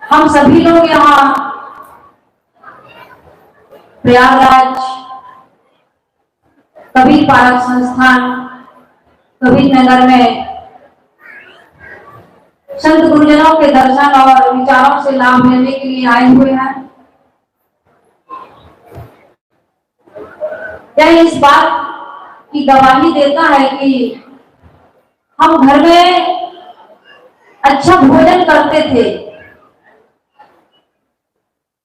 हम सभी लोग यहाँ प्रयागराज कबीर पारक संस्थान कबीर नगर में संत गुरुजनों के दर्शन और विचारों से लाभ लेने के लिए आए हुए हैं। यह इस बात की गवाही देता है कि हम घर में अच्छा भोजन करते थे,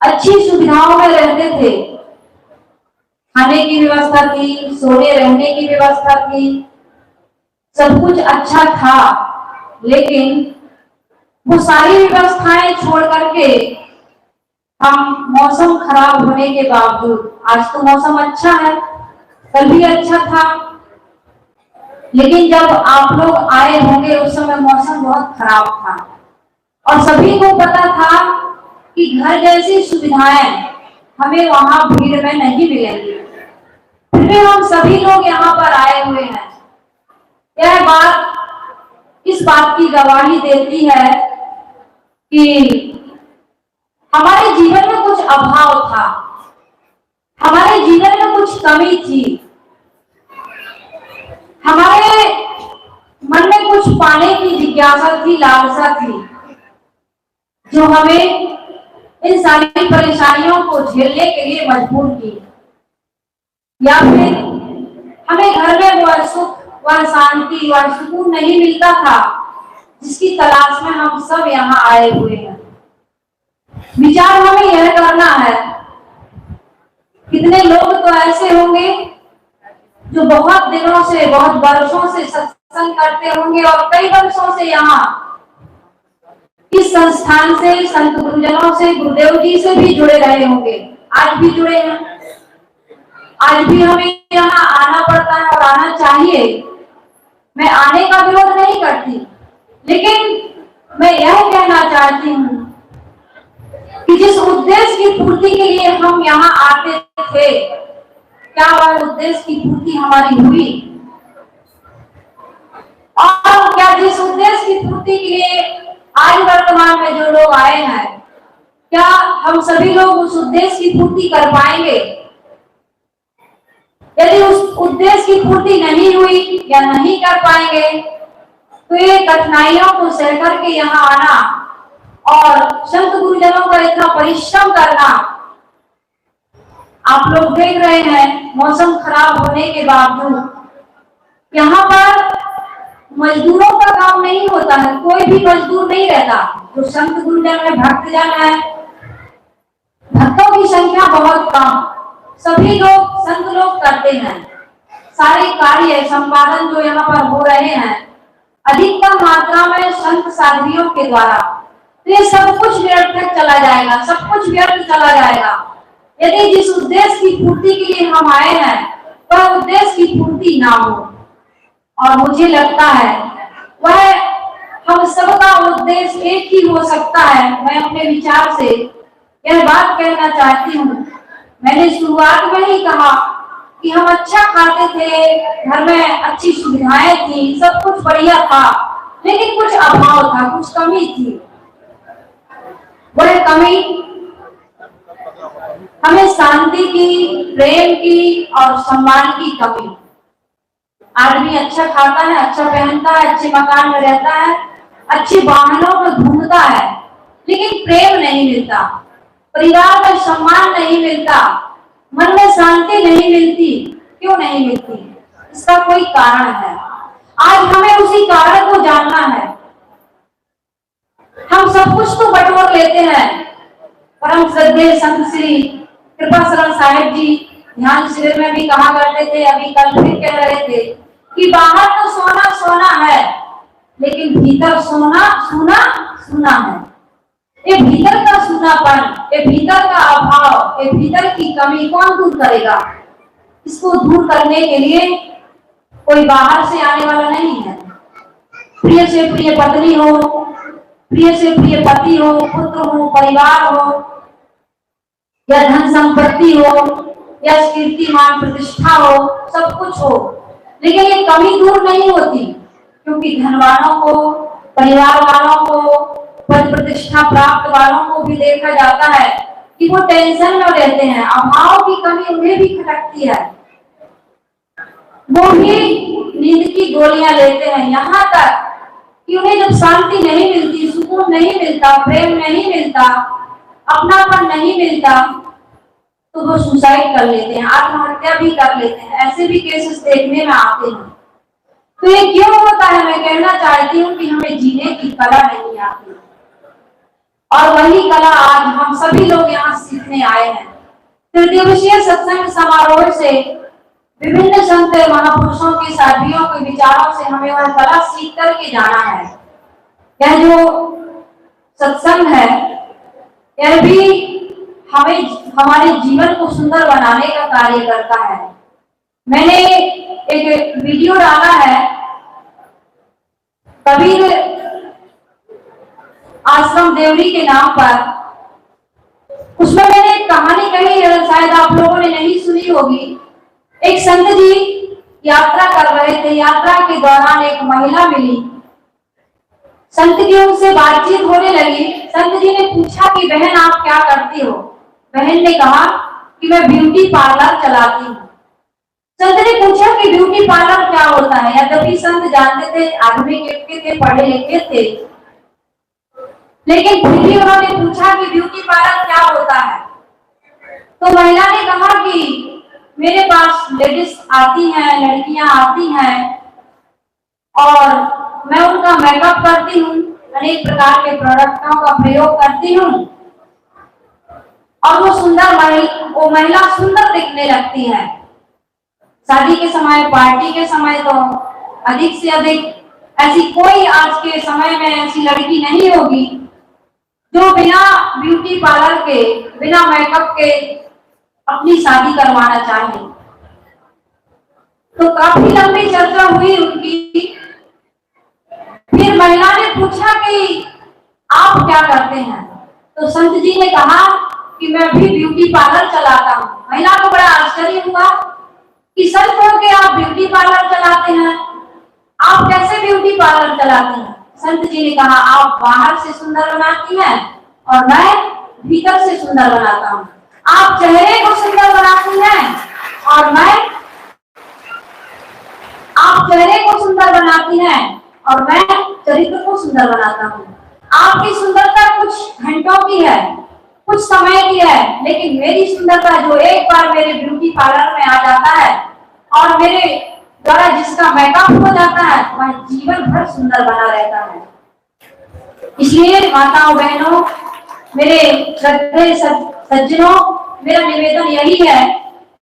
अच्छी सुविधाओं में रहते थे, खाने की व्यवस्था थी, सोने रहने की व्यवस्था थी, सब कुछ अच्छा था। लेकिन वो सारी व्यवस्थाएं छोड़ करके हम मौसम खराब होने के बावजूद, आज तो मौसम अच्छा है, कल भी अच्छा था, लेकिन जब आप लोग आए होंगे उस समय मौसम बहुत खराब था और सभी को पता था कि घर जैसी सुविधाएं हमें वहां भीड़ में नहीं मिलेंगी। फिर भी हम सभी लोग यहाँ पर आए हुए हैं। यह बात इस बात की गवाही देती है कि हमारे जीवन में कुछ अभाव था, हमारे जीवन में कुछ कमी थी, हमारे मन में कुछ पाने की जिज्ञासा थी, लालसा थी, जो हमें इन सारी परेशानियों को झेलने के लिए मजबूर की, या फिर हमें घर में वह सुख, वह शांति, वह सुकून नहीं मिलता था जिसकी तलाश में हम सब यहाँ आए हुए हैं। विचार हमें यह करना है, कितने लोग तो ऐसे होंगे जो बहुत दिनों से, बहुत वर्षों से सत्संग करते होंगे और कई वर्षों से यहाँ इस संस्थान से, संत गुरुजनों से, गुरुदेव जी से भी जुड़े रहे होंगे, आज भी जुड़े हैं। आज भी हमें यहाँ आना पड़ता है और आना चाहिए। मैं आने का विरोध नहीं करती, लेकिन मैं यह कहना चाहती हूँ कि जिस उद्देश्य की पूर्ति के लिए हम यहाँ आते थे, क्या वह उद्देश्य की पूर्ति हमारी हुई? और क्या जिस उद्देश्य की पूर्ति के लिए आज वर्तमान में जो लोग आए हैं, क्या हम सभी लोग उस उद्देश्य की पूर्ति कर पाएंगे? यदि उस उद्देश्य की पूर्ति नहीं हुई या नहीं कर पाएंगे तो ये कठिनाइयों को सह करके यहाँ आना और संत गुरुजनों का इतना परिश्रम करना, आप लोग देख रहे हैं मौसम खराब होने के बावजूद यहाँ पर मजदूरों का काम नहीं होता है, कोई भी मजदूर नहीं रहता। जो संत गुरुजन है, भक्तजन है, भक्तों की संख्या बहुत कम, सभी लोग संत लोग करते हैं। सारे कार्य संपादन जो यहाँ पर हो रहे हैं अधिकतम मात्रा में संत साधवियों के द्वारा, तो ये सब कुछ व्यर्थ चला जाएगा, सब कुछ व्यर्थ चला जाएगा यदि जिस उद्देश्य की पूर्ति के लिए हम आए हैं वह उद्देश्य की पूर्ति ना हो। और मुझे लगता है वह हम सबका उद्देश्य एक ही हो सकता है। मैं अपने विचार से यह बात कहना चाहती हूँ, मैंने शुरुआत में ही कहा कि हम अच्छा खाते थे, घर में अच्छी सुविधाएं थी, सब कुछ बढ़िया था, लेकिन कुछ अभाव था, कुछ कमी थी। वह कमी हमें शांति की, प्रेम की और सम्मान की कमी। आदमी अच्छा खाता है, अच्छा पहनता है, अच्छे मकान में रहता है, अच्छे वाहनों में घूमता है, लेकिन प्रेम नहीं मिलता, परिवार में सम्मान नहीं मिलता, मन में शांति नहीं मिलती। क्यों नहीं मिलती? इसका कोई कारण है। आज हमें उसी कारण को जानना है। हम सब कुछ तो बटोर लेते हैं। परम श्रद्धेय संत श्री कृपा शरण साहिब जी ध्यान शिविर में भी कहा करते थे, अभी कल फिर कह रहे थे कि बाहर तो सोना सोना है, लेकिन भीतर सोना सूना सूना है। ये भीतर का सूनापन, ये भीतर का अभाव, ये भीतर की कमी कौन दूर करेगा? इसको दूर करने के लिए कोई बाहर से आने वाला नहीं है। प्रिय से प्रिय पत्नी हो, प्रिय से प्रिय पति हो, पुत्र हो, परिवार हो, या धन संपत्ति हो, या कीर्तिमान प्रतिष्ठा हो, सब कुछ हो, लेकिन ये कमी दूर नहीं होती, क्योंकि धनवानों को, परिवार वालों को, पद प्रतिष्ठा प्राप्त वालों को भी देखा जाता है कि वो टेंशन में रहते हैं, अभाव की कमी उन्हें भी खटकती है, वो भी नींद की गोलियां लेते हैं। यहाँ तक कि उन्हें जब शांति नहीं मिलती, सुकून नहीं मिलता, प्रेम नहीं मिलता, अपनापन नहीं मिलता, तो वो सुसाइड कर लेते हैं, आत्महत्या भी कर लेते हैं। ऐसे भी केसेस देखने में आते हैं। तो ये क्यों होता है? मैं कहना चाहती हूँ कि हमें जीने की कला नहीं आती, और वही कला आज हम सभी लोग यहाँ सीखने आए हैं। त्रिदिवसीय सत्संग समारोह से विभिन्न संत महापुरुषों के साथियों के विचारों से हमें वह कला सीख करके जाना है। यह जो सत्संग है, यह भी हमें हमारे जीवन को सुंदर बनाने का कार्य करता है। मैंने एक वीडियो डाला है कबीर आश्रम देवरी के नाम पर। उसमें मैंने एक कहानी कही है, शायद आप लोगों ने नहीं सुनी होगी। एक संत जी यात्रा कर रहे थे, यात्रा के दौरान एक महिला मिली, संत की उनसे बातचीत होने लगी। संत जी ने पूछा कि बहन आप क्या करती हो? बहन ने कहा कि मैं ब्यूटी पार्लर चलाती हूँ। संत ने पूछा कि ब्यूटी पार्लर क्या होता है? यद्यपि संत जानते थे, आदमी के थे, पढ़े लिखे थे, लेकिन फिर भी उन्होंने पूछा कि ब्यूटी पार्लर क्या होता है? तो महिला ने कहा कि मेरे पास लेडीज आती हैं, लड़कियां आती हैं, और मैं उनका मेकअप करती हूँ, अनेक प्रकार के प्रोडक्टों का प्रयोग करती हूँ, और वो महिला सुंदर दिखने लगती है। शादी के समय, पार्टी के समय तो अधिक से अधिक ऐसी कोई आज के समय में ऐसी लड़की नहीं होगी जो बिना ब्यूटी पार्लर के, बिना मेकअप के अपनी शादी करवाना चाहे। तो काफी लंबी चर्चा हुई उनकी। फिर महिला ने पूछा कि आप क्या करते हैं? तो संत जी ने कहा कि मैं भी ब्यूटी पार्लर चलाता हूँ। महिला को बड़ा आश्चर्य हुआ कि संत हो के आप ब्यूटी पार्लर चलाते हैं, आप कैसे ब्यूटी पार्लर चलाते हैं? संत जी ने कहा आप बाहर से सुंदर बनाती हैं और मैं भीतर से सुंदर बनाता हूँ। आप चेहरे को सुंदर बनाती हैं और मैं चरित्र को सुंदर बनाता हूँ। आपकी सुंदरता कुछ घंटों की है, कुछ समय की है, लेकिन मेरी सुंदरता जो एक बार मेरे ब्यूटी पार्लर में आ जाता है और मेरे द्वारा जिसका मेकअप हो जाता है, वह जीवन भर सुंदर बना रहता है। इसलिए माताओं, बहनों, मेरे श्रद्धेय सज्जनों, मेरा निवेदन यही है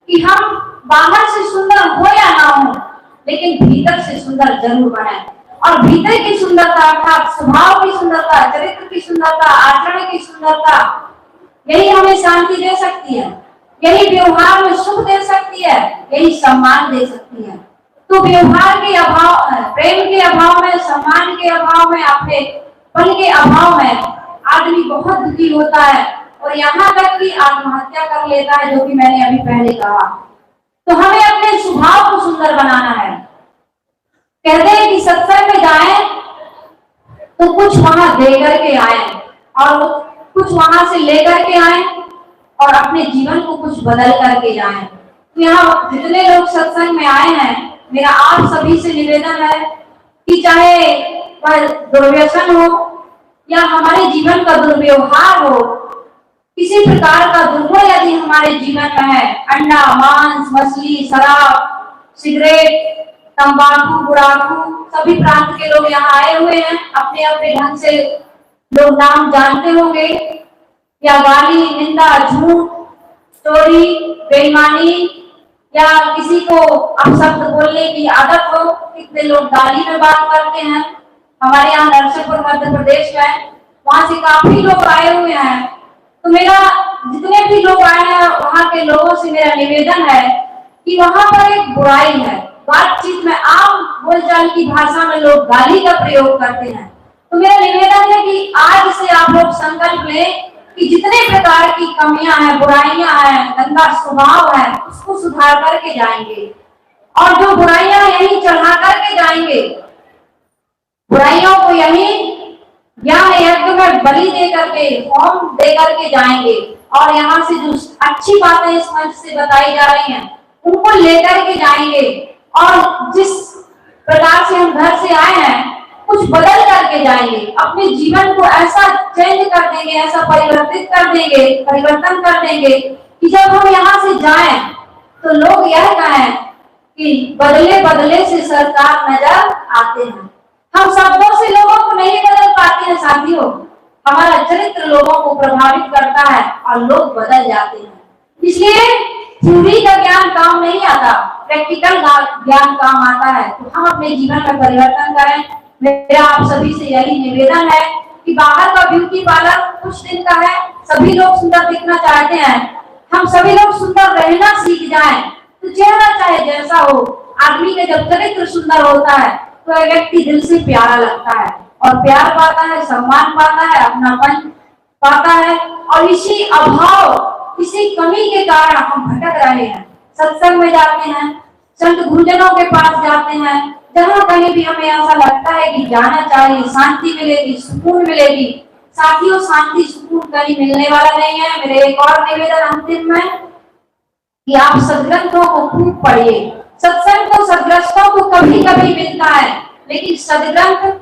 कि हम बाहर से सुंदर हो या ना हो, लेकिन भीतर से सुंदर जरूर बने। और भीतर की सुंदरता अर्थात स्वभाव की सुंदरता, चरित्र की सुंदरता, आचरण की सुंदरता, यही हमें शांति दे सकती है, यही व्यवहार में सुख दे सकती है, यही सम्मान दे सकती है। तो व्यवहार के अभाव, प्रेम के अभाव में, सम्मान के अभाव में, अपने पल के अभाव में आदमी बहुत दुखी होता है और यहाँ तक कि आत्महत्या कर लेता है, जो कि मैंने अभी पहले कहा। तो हमें अपने स्वभाव को सुंदर बनाना है। कहते हैं कि सत्संग में जाएं तो कुछ वहां दे करके आए और कुछ वहां से लेकर के आए और अपने जीवन को कुछ बदल करके जाएं। तो यहाँ जितने लोग सत्संग में आए हैं, मेरा आप सभी से निवेदन है कि चाहे वह दुर्व्यसन हो या हमारे जीवन का दुर्व्यवहार हो, किसी प्रकार का दुर्गुण यदि हमारे जीवन में है, अंडा, मांस, मछली, शराब, सिगरेट, तंबाकू, गुड़ाखू, सभी प्रांत के लोग यहाँ आए हुए हैं, अपने अपने ढंग से लोग नाम जानते होंगे, या गाली, निंदा, झूठ, चोरी, बेईमानी, या किसी को अपशब्द बोलने की आदत हो। कितने लोग गाली में बात करते हैं। हमारे यहाँ नरसिंहपुर मध्य प्रदेश में, वहां से काफी लोग आए हुए हैं। तो मेरा जितने भी लोग आए हैं, वहाँ के लोगों से मेरा निवेदन है कि वहां पर एक बुराई है। बातचीत में, आम बोलचाल की भाषा में लोग गाली का प्रयोग करते हैं। तो मेरा निवेदन है कि आज से आप लोग संकल्प लें कि जितने प्रकार की कमियां हैं, बुराइयां हैं, गंदा स्वभाव है, उसको सुधार करके जाएंगे, और जो बुराइयां यही चढ़ा करके जाएंगे, बुराइयों को यही ज्ञान यज्ञ में बलि दे करके, होम दे करके जाएंगे और यहाँ से जो अच्छी बातें इस मंच से बताई जा रही हैं उनको लेकर के जाएंगे और जिस प्रकार से हम घर से आए हैं कुछ बदल करके जाएंगे, अपने जीवन को ऐसा चेंज कर देंगे, ऐसा परिवर्तित कर देंगे, परिवर्तन कर देंगे कि जब हम यहाँ से जाएं तो लोग यह कहें कि बदले बदले से सरकार नजर आते हैं। हम शब्दों से लोगों को नहीं बदल पाते हैं साथियों, हमारा चरित्र लोगों को प्रभावित करता है और लोग बदल जाते हैं। इसलिए थ्योरी का ज्ञान काम नहीं आता, प्रैक्टिकल ज्ञान काम आता है। तो हम अपने जीवन में परिवर्तन करें। मेरा आप सभी से यही निवेदन है कि बाहर का ब्यूटी पार्लर कुछ दिन का है, सभी लोग सुंदर दिखना चाहते हैं, हम सभी लोग सुंदर रहना सीख जाएं तो चेहरा चाहे जैसा हो, आदमी का जब चरित्र सुंदर होता है तो एक व्यक्ति दिल से प्यारा लगता है और प्यार पाता है, सम्मान पाता है, अपनापन पाता है। और इसी अभाव, इसी कमी के कारण हम भटक रहे हैं। सत्संग में जाते हैं, संत गुरुजनों के पास जाते हैं, जहाँ कहीं भी हमें ऐसा लगता है कि जाना चाहिए, शांति मिलेगी, सुकून मिलेगी। साथियों, शांति सुकून कहीं मिलने वाला नहीं है। मेरे एक और निवेदन अंतिम में कि आप सदग्रंथों को खूब पढ़िए। सत्संग तो सदग्रस्तों को कभी कभी मिलता है, लेकिन सदग्रंथ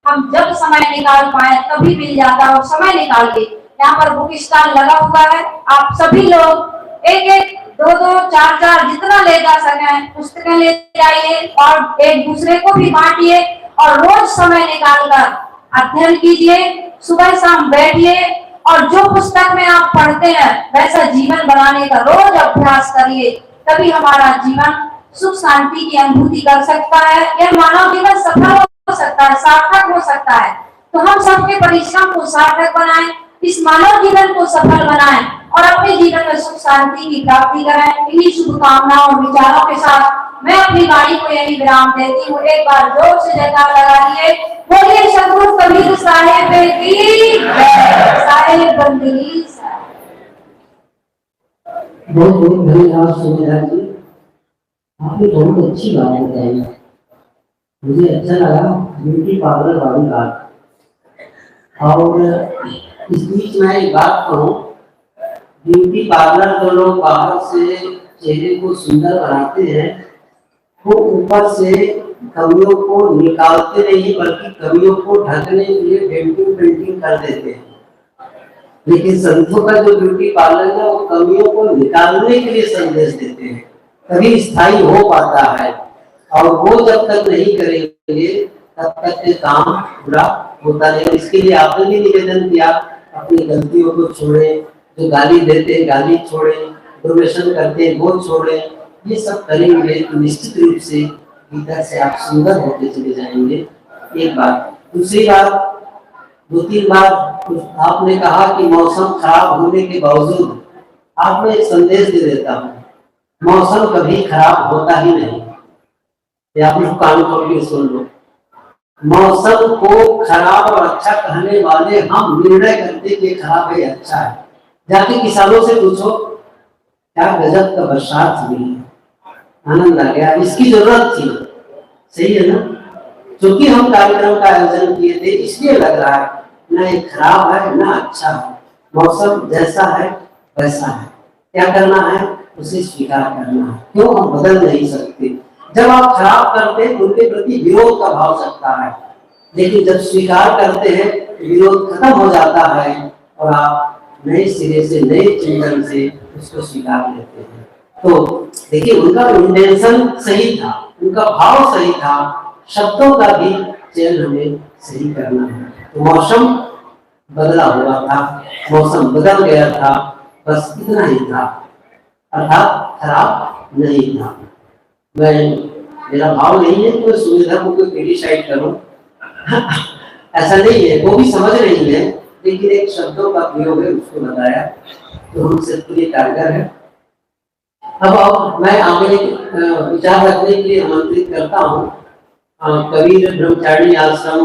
हम जब समय निकाल पाए तभी मिल जाता है। और समय निकाल के यहाँ पर बुक स्टॉल लगा हुआ है, आप सभी लोग एक एक, दो दो, चार चार, जितना ले जा सके पुस्तकें ले जाइए और एक दूसरे को भी बांटिए और रोज समय निकालकर अध्ययन कीजिए, सुबह शाम बैठिए और जो पुस्तक में आप पढ़ते हैं वैसा जीवन बनाने का रोज अभ्यास करिए, तभी हमारा जीवन सुख शांति की अनुभूति कर सकता है। यह मानव जीवन सफल हो सकता है, सार्थक हो सकता है। तो हम सबके परिश्रम को सार्थक बनाएं, इस मानव जीवन को सफल बनाएं और अपने जीवन में सुख शांति की प्राप्ति करें। इन्हीं शुभकामनाओं और विचारों के साथ मैं अपनी वाणी को यही विराम देती हूँ। एक बार जोर से जयकार लगाइए, बोलिए सतगुरु कबीर साहेब की जय, साहेब बंदगी साहेब। बहुत बहुत धन्यवाद सुमेधा जी, आपने बहुत अच्छी बात बताई। मुझे अच्छा लगा ब्यूटी पार्लर वाली बात। और इस बीच में एक बात कहूँ, ब्यूटी पार्लर तो लोग बाहर से चेहरे को सुंदर बनाते हैं, वो ऊपर से कमियों को निकालते नहीं बल्कि कमियों को ढकने के लिए पेंटिंग कर देते हैं। लेकिन संतों का जो ब्यूटी पार्लर है वो कमियों को निकालने के लिए संदेश देते हैं, तभी स्थायी हो पाता है। और वो जब तक नहीं करेंगे तब तक के काम पूरा होता नहीं। इसके लिए आपने भी निवेदन किया, अपनी गलतियों को छोड़ें, जो गाली देते हैं गाली छोड़ें, डोनेशन करते हैं वो छोड़ें। ये सब करेंगे तो निश्चित रूप से भीतर से आप सुंदर होते चले जाएंगे। एक बात। दूसरी बात, दो तीन बार आपने कहा कि मौसम खराब होने के बावजूद, आपने एक संदेश दे देता हूँ, मौसम कभी खराब होता ही नहीं। या आप कान खोल के सुन लो, मौसम को खराब और अच्छा कहने वाले हम निर्णय करते कि खराब है अच्छा है। जाके किसानों से पूछो, क्या गजब का बरसात हुई, आनंद आ गया, इसकी जरूरत थी। सही है ना? क्योंकि हम कार्यक्रम का आयोजन किए थे इसलिए लग रहा है ना ये खराब है ना अच्छा है। मौसम जैसा है वैसा है, क्या करना है उसे स्वीकार करना है। क्यों हम बदल नहीं सकते? जब आप खराब करते हैं उनके प्रति विरोध का भाव सकता है, लेकिन जब स्वीकार करते हैं विरोध खत्म हो जाता है और आप नए सिरे से नए चिंतन से उसको स्वीकार लेते हैं। तो देखिए, उनका इंटेंशन सही था, उनका भाव सही था, शब्दों का भी चयन हमें सही करना है। तो मौसम बदला हुआ था, मौसम बदल गया था, बस इतना ही था, अर्थात खराब नहीं था। मेरा भाव नहीं है कि मैं सुविधा को कोई क्रिटिसाइड करूं ऐसा नहीं है, वो भी समझ रही है, लेकिन एक शब्दों का प्रयोग है उसको बताया तो हमसे पूरी कारगर है। अब मैं आगे विचार रखने के लिए आमंत्रित करता हूँ कबीर ब्रह्मचारी आश्रम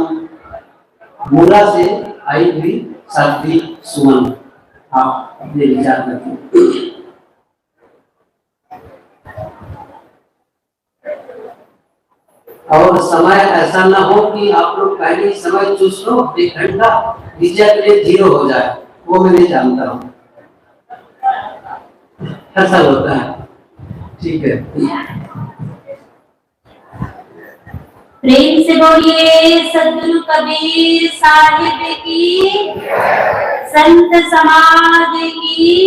मूला से आई हुई साध्वी सुमन, आप अपने विचार रखें। और समय ऐसा ना हो कि आप लोग पहले ही समय चूस लो, 1 घंटा विजय के लिए 0 हो जाए, वो मैं नहीं जानता हूँ, ऐसा होता है। ठीक है, प्रेम से बोलिए सद्गुरु कबीर साहिब की, संत समाज की